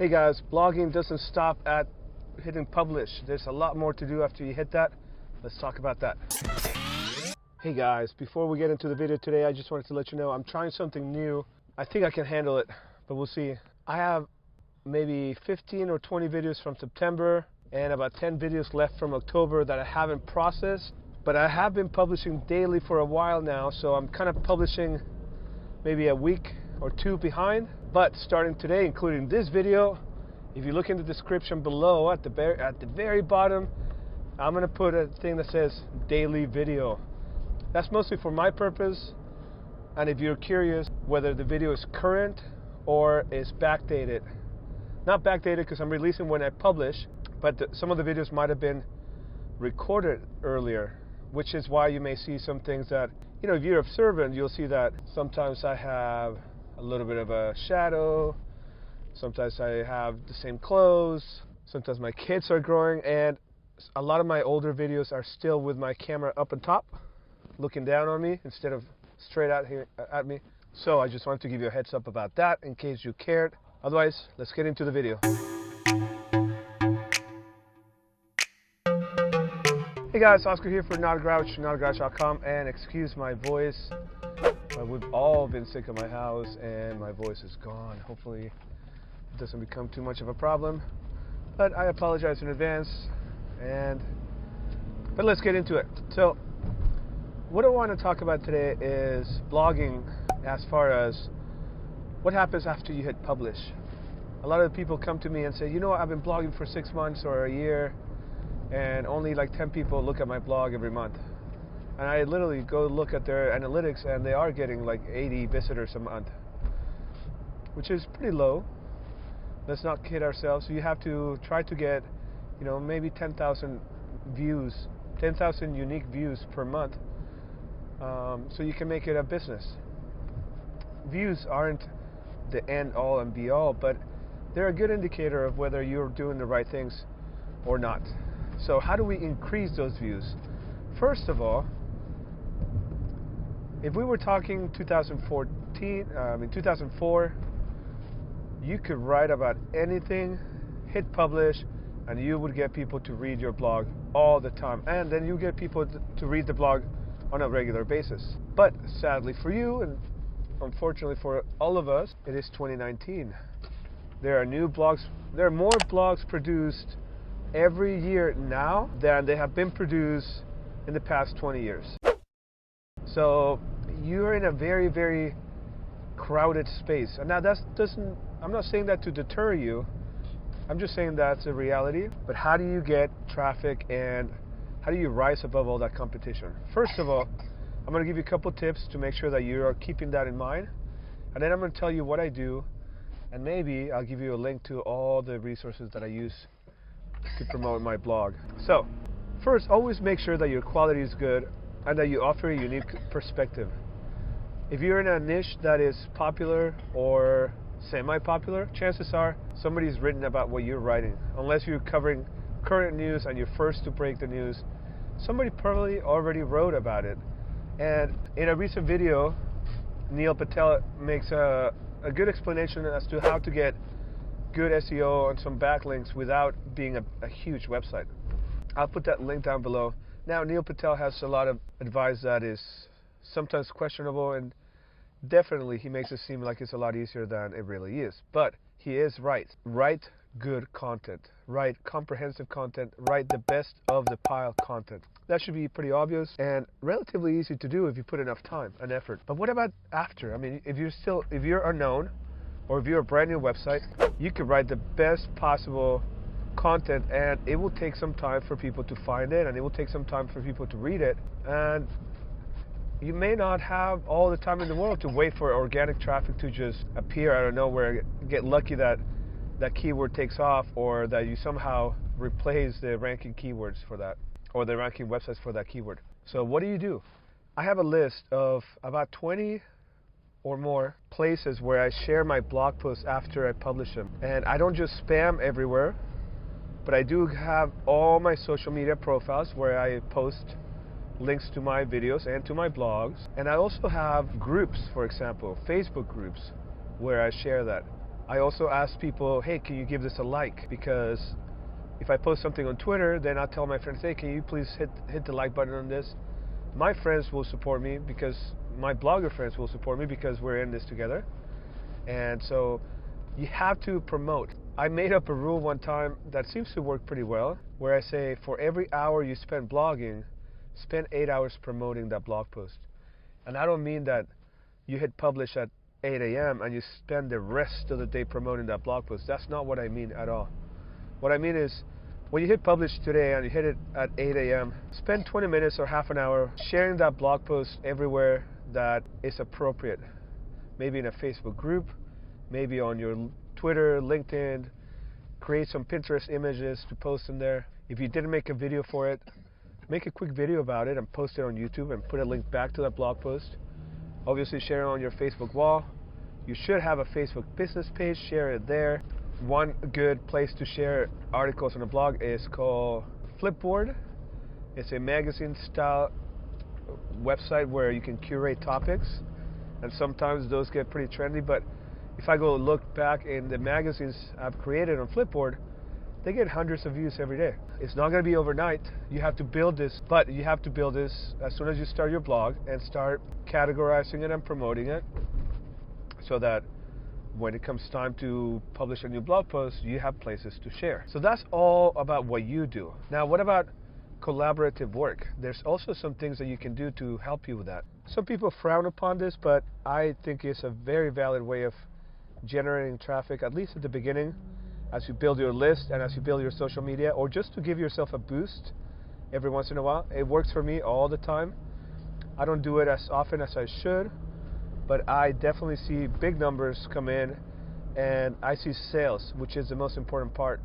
Hey guys, blogging doesn't stop at hitting publish. There's a lot more to do after you hit that. Let's talk about that. Hey guys, before we get into the video today, I just wanted to let you know I'm trying something new. I think I can handle it, but we'll see. I have maybe 15 or 20 videos from September and about 10 videos left from October that I haven't processed, but I have been publishing daily for a while now, so I'm kind of publishing maybe a week or two behind. But starting today, including this video, if you look in the description below at the very bottom, I'm going to put a thing that says daily video. That's mostly for my purpose, and if you're curious whether the video is current or is backdated. Not backdated because I'm releasing when I publish, but some of the videos might have been recorded earlier, which is why you may see some things that, if you're observant, you'll see that sometimes I have a little bit of a shadow, sometimes I have the same clothes, sometimes my kids are growing, and a lot of my older videos are still with my camera up on top, looking down on me instead of straight at me. So I just wanted to give you a heads up about that in case you cared. Otherwise, let's get into the video. Hey guys, Oscar here for Not a Grouch, notagrouch.com, and excuse my voice. We've all been sick at my house and my voice is gone. Hopefully it doesn't become too much of a problem, but I apologize in advance. But let's get into it. So what I want to talk about today is blogging, as far as what happens after you hit publish. A lot of people come to me and say, I've been blogging for 6 months or a year, and only like 10 people look at my blog every month. And I literally go look at their analytics, and they are getting like 80 visitors a month, which is pretty low. Let's not kid ourselves. You have to try to get, maybe 10,000 views, 10,000 unique views per month, so you can make it a business. Views aren't the end all and be all, but they're a good indicator of whether you're doing the right things or not. So how do we increase those views? First of all, if we were talking 2004, you could write about anything, hit publish, and you would get people to read your blog all the time. And then you get people to read the blog on a regular basis. But sadly for you, and unfortunately for all of us, it is 2019. There are more blogs produced every year now than they have been produced in the past 20 years. So you're in a very, very crowded space. And now I'm not saying that to deter you. I'm just saying that's a reality. But how do you get traffic, and how do you rise above all that competition? First of all, I'm going to give you a couple tips to make sure that you are keeping that in mind. And then I'm going to tell you what I do, and maybe I'll give you a link to all the resources that I use to promote my blog. So first, always make sure that your quality is good and that you offer a unique perspective. If you're in a niche that is popular or semi-popular, chances are somebody's written about what you're writing. Unless you're covering current news and you're first to break the news, somebody probably already wrote about it. And in a recent video, Neil Patel makes a good explanation as to how to get good SEO and some backlinks without being a huge website. I'll put that link down below. Now, Neil Patel has a lot of advice that is sometimes questionable, and definitely he makes it seem like it's a lot easier than it really is. But he is right. Write good content. Write comprehensive content. Write the best of the pile content. That should be pretty obvious and relatively easy to do if you put enough time and effort. But what about after? I mean, if you're unknown, or if you're a brand new website, you could write the best possible content, and it will take some time for people to find it, and it will take some time for people to read it. And you may not have all the time in the world to wait for organic traffic to just appear out of nowhere, get lucky that that keyword takes off, or that you somehow replace the ranking keywords for that, or the ranking websites for that keyword. So what do? I have a list of about 20 or more places where I share my blog posts after I publish them. And I don't just spam everywhere, but I do have all my social media profiles where I post links to my videos and to my blogs. And I also have groups, for example, Facebook groups, where I share that. I also ask people, hey, can you give this a like? Because if I post something on Twitter, then I'll tell my friends, hey, can you please hit the like button on this? My friends will support me because my blogger friends will support me because we're in this together. And so you have to promote. I made up a rule one time that seems to work pretty well, where I say for every hour you spend blogging, spend 8 hours promoting that blog post. And I don't mean that you hit publish at 8 a.m. and you spend the rest of the day promoting that blog post. That's not what I mean at all. What I mean is, when you hit publish today and you hit it at 8 a.m., spend 20 minutes or half an hour sharing that blog post everywhere that is appropriate. Maybe in a Facebook group, maybe on your Twitter, LinkedIn, create some Pinterest images to post in there. If you didn't make a video for it, make a quick video about it and post it on YouTube and put a link back to that blog post. Obviously share it on your Facebook wall. You should have a Facebook business page, share it there. One good place to share articles on a blog is called Flipboard. It's a magazine style website where you can curate topics, and sometimes those get pretty trendy, but if I go look back in the magazines I've created on Flipboard, they get hundreds of views every day. It's not going to be overnight. You have to build this, but you have to build this as soon as you start your blog and start categorizing it and promoting it so that when it comes time to publish a new blog post, you have places to share. So that's all about what you do. Now, what about collaborative work? There's also some things that you can do to help you with that. Some people frown upon this, but I think it's a very valid way of generating traffic, at least at the beginning, as you build your list and as you build your social media, or just to give yourself a boost every once in a while. It works for me all the time. I don't do it as often as I should, but I definitely see big numbers come in, and I see sales, which is the most important part.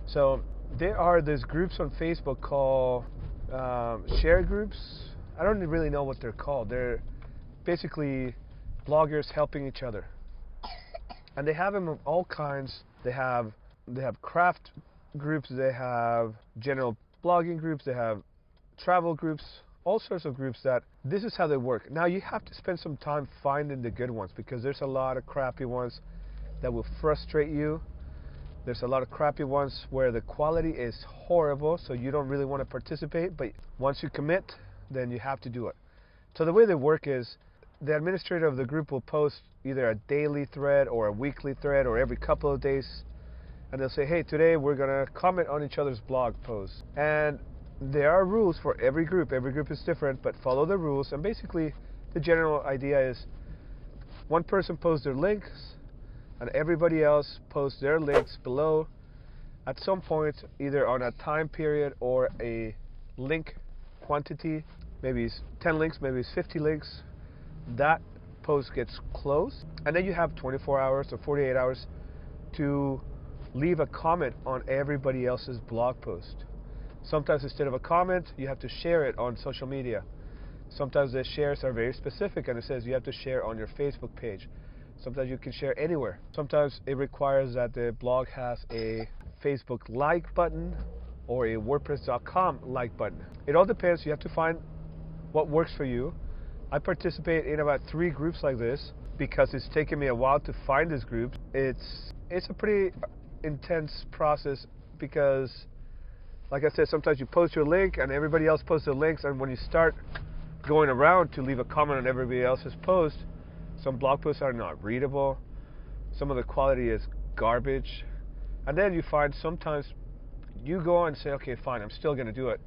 So there are these groups on Facebook called share groups. I don't really know what they're called. They're basically bloggers helping each other, and they have them of all kinds. They have craft groups, they have general blogging groups, they have travel groups, all sorts of groups that this is how they work. Now you have to spend some time finding the good ones, because there's a lot of crappy ones that will frustrate you. There's a lot of crappy ones where the quality is horrible, so you don't really want to participate, but once you commit, then you have to do it. So the way they work is the administrator of the group will post either a daily thread or a weekly thread or every couple of days, and they'll say, hey, today we're going to comment on each other's blog posts. And there are rules for every group. Every group is different, but follow the rules. And basically the general idea is one person posts their links and everybody else posts their links below at some point, either on a time period or a link quantity. Maybe it's 10 links, maybe it's 50 links. That post gets closed, and then you have 24 hours or 48 hours to leave a comment on everybody else's blog post. Sometimes instead of a comment, you have to share it on social media. Sometimes the shares are very specific, and it says you have to share on your Facebook page. Sometimes you can share anywhere. Sometimes it requires that the blog has a Facebook like button or a WordPress.com like button. It all depends. You have to find what works for you. I participate in about 3 groups like this because it's taken me a while to find this group. It's a pretty intense process because, like I said, sometimes you post your link and everybody else posts their links, and when you start going around to leave a comment on everybody else's post, some blog posts are not readable, some of the quality is garbage, and then you find sometimes you go on and say, okay, fine, I'm still going to do it.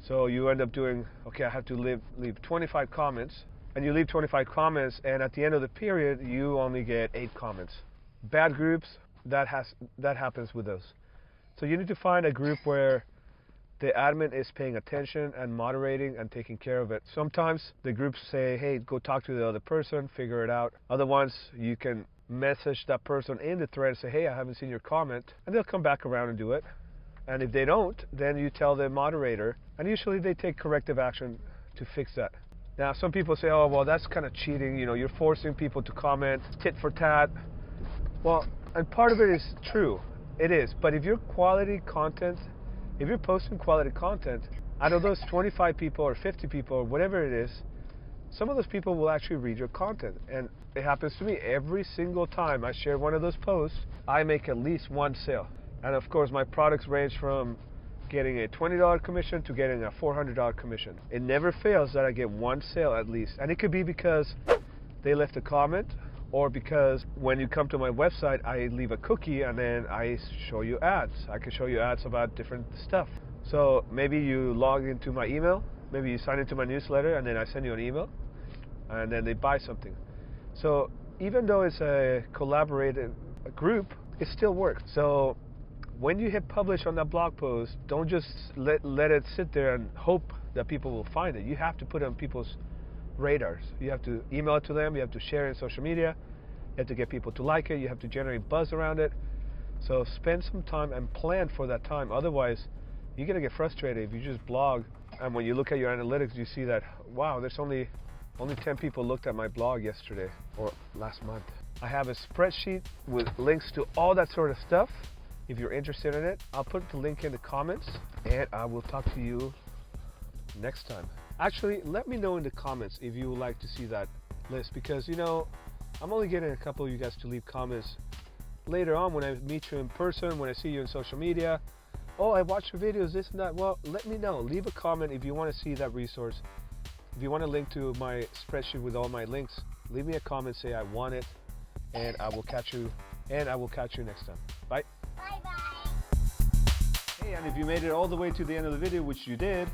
So you end up doing, okay, I have to leave 25 comments, and you leave 25 comments, and at the end of the period, you only get 8 comments. Bad groups, that happens with those. So you need to find a group where the admin is paying attention and moderating and taking care of it. Sometimes the groups say, hey, go talk to the other person, figure it out. Other ones, you can message that person in the thread and say, hey, I haven't seen your comment, and they'll come back around and do it. And if they don't, then you tell the moderator, and usually they take corrective action to fix that. Now, some people say, oh, well, that's kind of cheating. You know, you're forcing people to comment, tit for tat. Well, and part of it is true. It is. But if you're quality content, if you're posting quality content, out of those 25 people or 50 people or whatever it is, some of those people will actually read your content. And it happens to me every single time I share one of those posts, I make at least one sale. And of course, my products range from getting a $20 commission to getting a $400 commission. It never fails that I get one sale at least. And it could be because they left a comment, or because when you come to my website, I leave a cookie and then I show you ads. I can show you ads about different stuff. So maybe you log into my email, maybe you sign into my newsletter, and then I send you an email, and then they buy something. So even though it's a collaborative group, it still works. So when you hit publish on that blog post, don't just let it sit there and hope that people will find it. You have to put it on people's radars. You have to email it to them, you have to share it in social media, you have to get people to like it, you have to generate buzz around it. So spend some time and plan for that time. Otherwise, you're going to get frustrated if you just blog, and when you look at your analytics, you see that, wow, there's only 10 people looked at my blog yesterday or last month. I have a spreadsheet with links to all that sort of stuff. If you're interested in it, I'll put the link in the comments, and I will talk to you next time. Actually, let me know in the comments if you would like to see that list, because I'm only getting a couple of you guys to leave comments. Later on, when I meet you in person, when I see you in social media, oh, I watched your videos, this and that. Well, let me know. Leave a comment if you want to see that resource. If you want a link to my spreadsheet with all my links, leave me a comment, say I want it, and I will catch you next time. Bye. Bye-bye. Hey, and if you made it all the way to the end of the video, which you did,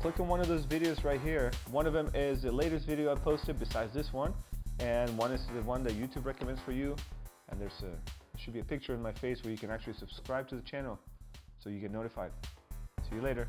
click on one of those videos right here. One of them is the latest video I posted besides this one, and one is the one that YouTube recommends for you. And there should be a picture of my face where you can actually subscribe to the channel so you get notified. See you later.